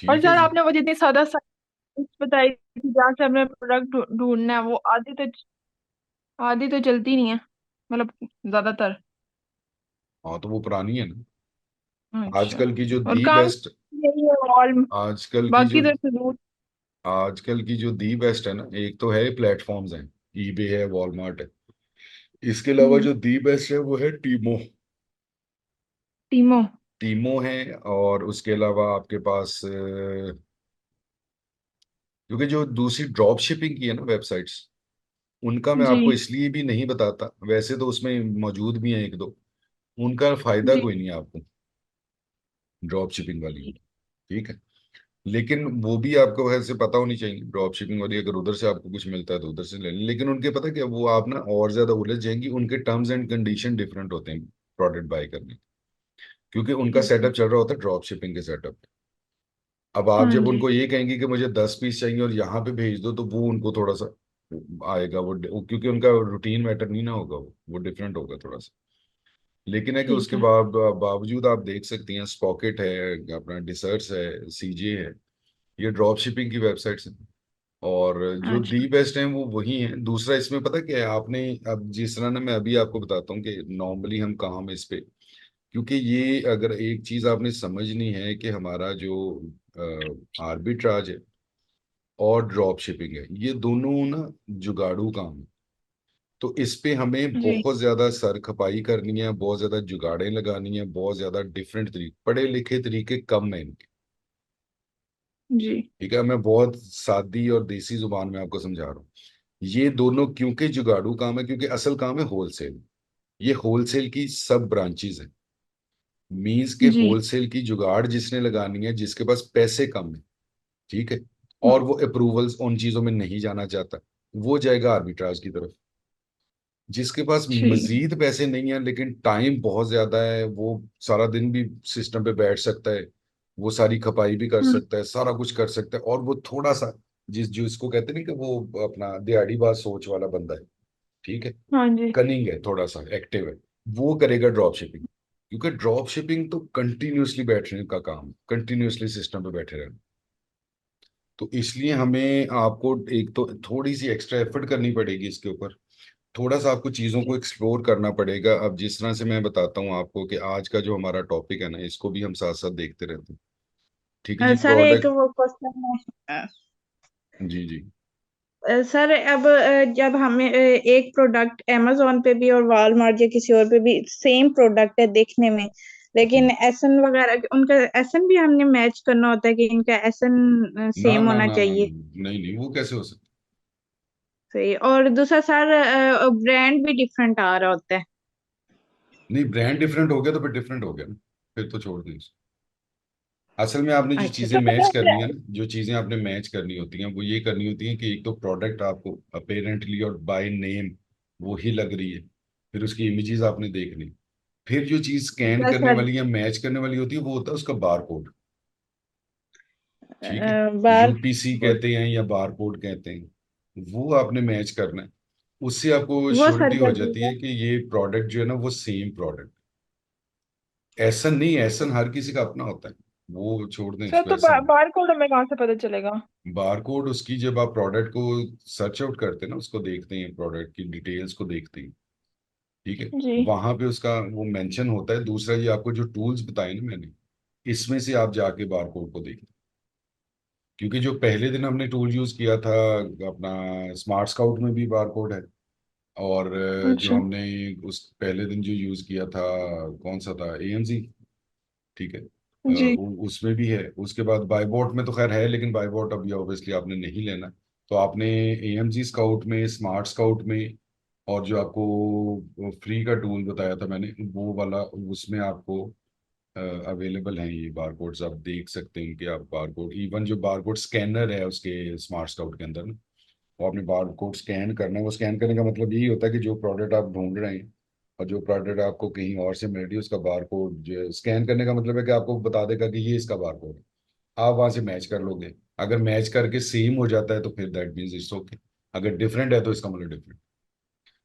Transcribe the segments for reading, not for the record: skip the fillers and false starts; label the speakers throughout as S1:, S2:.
S1: और
S2: ठीक है
S1: सर
S2: जी।
S1: आपने वो जितनी सादा साइंस बताई थी जहाँ से हमें प्रोडक्ट ढूंढना है, वो आधी तो चलती नहीं है, मतलब ज्यादातर।
S2: हाँ तो वो पुरानी है ना।
S1: अच्छा।
S2: आजकल की जो
S1: और
S2: दी
S1: काम
S2: बेस्ट
S1: यही है ऑल,
S2: आजकल की
S1: बाकी
S2: जो
S1: तो जरूर।
S2: आजकल की जो दी बेस्ट है ना, एक तो है प्लेटफॉर्म्स हैं, ईबे है, वॉलमार्ट है। इसके अलावा
S1: हम्म।
S2: जो दी बेस्ट है वो है टीमो।
S1: टीमो।
S2: टीमो है। और उसके अलावा आपके पास क्योंकि जो दूसरी ड्रॉप शिपिंग की है ना वेबसाइट्स, उनका मैं
S1: जी।
S2: आपको इसलिए भी नहीं बताता, वैसे तो उसमें मौजूद भी हैं एक दो, उनका फायदा
S1: जी।
S2: कोई नहीं है आपको, ड्रॉप शिपिंग वाली को। ठीक है। लेकिन वो भी आपको वैसे पता होनी चाहिए, ड्रॉप शिपिंग वाली अगर उधर से आपको कुछ मिलता है तो उधर से ले लें, लेकिन उनके पता क्या, वो आप ना और ज्यादा उलझ जाएंगी, उनके टर्म्स एंड कंडीशन डिफरेंट होते हैं प्रोडक्ट बाय करने के। क्योंकि उनका
S1: ठीक है।
S2: सेटअप चल रहा होता है ड्रॉप शिपिंग के सेटअप। अब आप
S1: हाँ
S2: जब
S1: जी।
S2: उनको ये कहेंगे कि मुझे 10 पीस चाहिए और यहाँ पे भेज दो, तो वो उनको थोड़ा सा आएगा क्योंकि उनका रूटीन मैटर नहीं ना होगा, वो डिफरेंट होगा थोड़ा सा। लेकिन है कि
S1: ठीक
S2: उसके
S1: है।
S2: बावजूद आप देख सकती हैं, स्पॉकेट है, अपना डिसर्ट्स है, सीजे है, ये ड्रॉप शिपिंग की वेबसाइट्स हैं। और जो दी
S1: अच्छा।
S2: बेस्ट हैं वो वही हैं। दूसरा इसमें पता क्या है, आपने अब जिस तरह ना, मैं अभी आपको बताता हूँ कि नॉर्मली हम कहाँ में इस पे, क्योंकि ये अगर एक चीज आपने समझनी है कि हमारा जो आर्बिट्राज है और ड्रॉप शिपिंग है, ये दोनों ना जुगाड़ू काम है। तो इस पे हमें
S1: जी।
S2: बहुत ज्यादा सर खपाई करनी है, बहुत ज्यादा जुगाड़ें लगानी है, बहुत ज्यादा डिफरेंट तरीके, पढ़े लिखे तरीके कम है इनके।
S1: जी।
S2: ठीक है, मैं बहुत सादी और देसी जुबान में आपको समझा रहा हूँ। ये दोनों क्योंकि जुगाड़ू काम है, क्योंकि असल काम है होलसेल। ये होलसेल की सब ब्रांचेज है। मींस के
S1: जी।
S2: होलसेल की जुगाड़ जिसने लगानी है, जिसके पास पैसे कम है, ठीक है, और वो अप्रूवल्स उन चीजों में नहीं जाना चाहता, वो जाएगा आर्बिट्राज की तरफ। जिसके पास
S1: ठीक।
S2: मजीद पैसे नहीं है लेकिन टाइम बहुत ज्यादा है, वो सारा दिन भी सिस्टम पे बैठ सकता है, वो सारी खपाई भी कर
S1: हम्म।
S2: सकता है, सारा कुछ कर सकता है, और वो थोड़ा सा जो इसको कहते हैं ना कि वो अपना दिहाड़ीबाज सोच वाला बंदा है, ठीक है,
S1: हाँ जी।
S2: कनिंग है, थोड़ा सा एक्टिव है, वो करेगा ड्रॉप शिपिंग। क्योंकि ड्रॉप शिपिंग तो कंटिन्यूअसली बैठने का काम, कंटिन्यूअसली सिस्टम पे बैठे रहना। तो इसलिए हमें आपको एक तो थोड़ी सी एक्स्ट्रा एफर्ट करनी पड़ेगी इसके ऊपर, थोड़ा सा आपको चीज़ों को एक्सप्लोर करना पड़ेगा। अब जिस तरह से मैं बताता हूँ आपको कि आज का जो हमारा टॉपिक है ना, इसको भी हम साथ साथ देखते रहते हैं। ठीक है जी,
S1: सर एक
S2: प्रोडक्ट।
S1: वो क्वेश्चन है।
S2: जी जी।
S1: सर अब जब हमें एक प्रोडक्ट amazon पे भी और वॉलमार्ट या किसी और पे भी सेम प्रोडक्ट है देखने में,
S2: जी।
S1: लेकिन एसएन वगैरह उनका एसएन भी हमने मैच करना होता है कि इनका एसएन
S2: ना
S1: सेम
S2: ना
S1: होना
S2: ना ना
S1: चाहिए।
S2: नहीं नहीं, वो कैसे हो सकता।
S1: सही। और दूसरा सर, ब्रांड भी डिफरेंट आ रहा होता है।
S2: नहीं, ब्रांड डिफरेंट हो गया तो फिर डिफरेंट हो गया ना, फिर तो छोड़ दें। असल में आपने जो
S1: अच्छा
S2: चीजें
S1: तो
S2: मैच करनी है
S1: मतलब।
S2: ना, जो चीजें आपने मैच करनी होती हैं, वो ये करनी होती है कि एक तो प्रोडक्ट आपको अपेरेंटली और बाय नेम वो ही लग रही है, फिर उसकी इमेजेस आपने देखनी, फिर जो चीज स्कैन
S1: यस
S2: करने
S1: सर।
S2: वाली या मैच करने वाली होती है वो होता है उसका बार कोड। ठीक है,
S1: बार
S2: यूपीसी
S1: कोड।
S2: कहते हैं या बार कोड कहते हैं, वो आपने मैच करना है। उससे आपको
S1: वो सर
S2: श्योरिटी हो
S1: कर
S2: जाती
S1: दीजिए।
S2: है कि ये प्रोडक्ट जो है ना वो सेम प्रोडक्ट। ऐसा नहीं, ऐसा हर किसी का अपना होता है, वो छोड़ दें
S1: सर
S2: इसको,
S1: तो
S2: ऐसा नहीं।
S1: बार कोड हमें कहाँ से पता चलेगा?
S2: बारकोड उसकी, जब आप प्रोडक्ट को सर्च आउट करते हैं ना, उसको देखते हैं, प्रोडक्ट की डिटेल्स को देखते हैं, ठीक है,
S1: जी।
S2: वहां पे उसका वो मेंशन होता है। दूसरा, ये आपको जो टूल्स बताए ना मैंने, इसमें से आप जाके बारकोड को देखते हैं। क्योंकि जो पहले दिन हमने टूल यूज किया था अपना, स्मार्ट स्काउट में भी बारकोड है। और जो
S1: अच्छा।
S2: हमने उस पहले दिन जो यूज किया था, कौन सा था, एएमजी, ठीक है,
S1: जी।
S2: उसमें भी है। उसके बाद बाईबोट में तो खैर है, लेकिन बाईबोट अभी ऑब्वियसली आपने नहीं लेना। तो आपने एएमजी स्काउट में, स्मार्ट स्काउट में, और जो आपको फ्री का टूल बताया था मैंने, वो वाला, उसमें आपको अवेलेबल हैं ये बारकोड्स, आप देख सकते हैं कि आप बारकोड, इवन जो बारकोड स्कैनर है उसके स्मार्ट स्काउट के अंदर ना, वो आपने बारकोड स्कैन करना है। वो स्कैन करने का मतलब यही होता है कि जो प्रोडक्ट आप ढूंढ रहे हैं और जो प्रोडक्ट आपको कहीं और से मिल रही है, उसका बारकोड जो स्कैन करने का मतलब है कि आपको बता देगा कि ये इसका बारकोड है। आप वहां से मैच कर लोगे। अगर मैच करके सेम हो जाता है तो फिर दैट मीन्स इट्स ओके। अगर डिफरेंट है तो इसका मतलब डिफरेंट।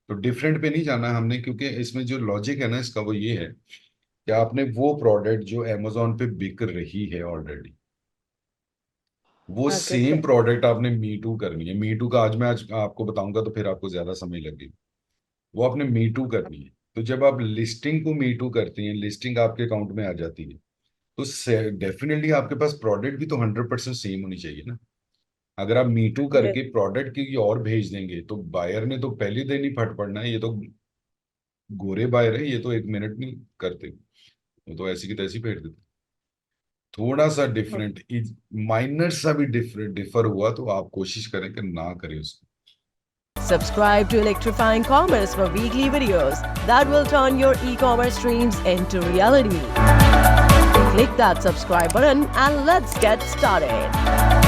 S2: तो डिफरेंट पे नहीं जाना हमने, क्योंकि इसमें जो लॉजिक है ना इसका, वो ये है कि आपने वो प्रोडक्ट जो अमेजोन पे बिक रही है ऑलरेडी, वो
S3: आगे
S2: सेम
S3: से।
S2: प्रोडक्ट आपने मी टू करनी है। मी टू का आज आपको बताऊंगा तो फिर आपको ज्यादा समय लगेगा। वो आपने मी टू करनी है। तो जब आप लिस्टिंग को मी टू करती हैं, लिस्टिंग आपके अकाउंट में आ जाती है, तो डेफिनेटली आपके पास प्रोडक्ट भी तो 100% सेम होनी चाहिए ना। अगर आप मी टू करके प्रोडक्ट की और भेज देंगे तो बायर ने तो पहले दिन ही फट पड़ना है। ये तो गोरे बायर है, ये तो 1 मिनट नहीं करते, वो तो ऐसी की तैसी भेज देते। थोड़ा सा डिफरेंट, माइनर सा भी डिफर हुआ तो आप कोशिश करें कि ना करें उसको।
S4: Subscribe to Electrifying Commerce for weekly videos that will turn your e-commerce dreams into reality. Click that subscribe button and let's get started.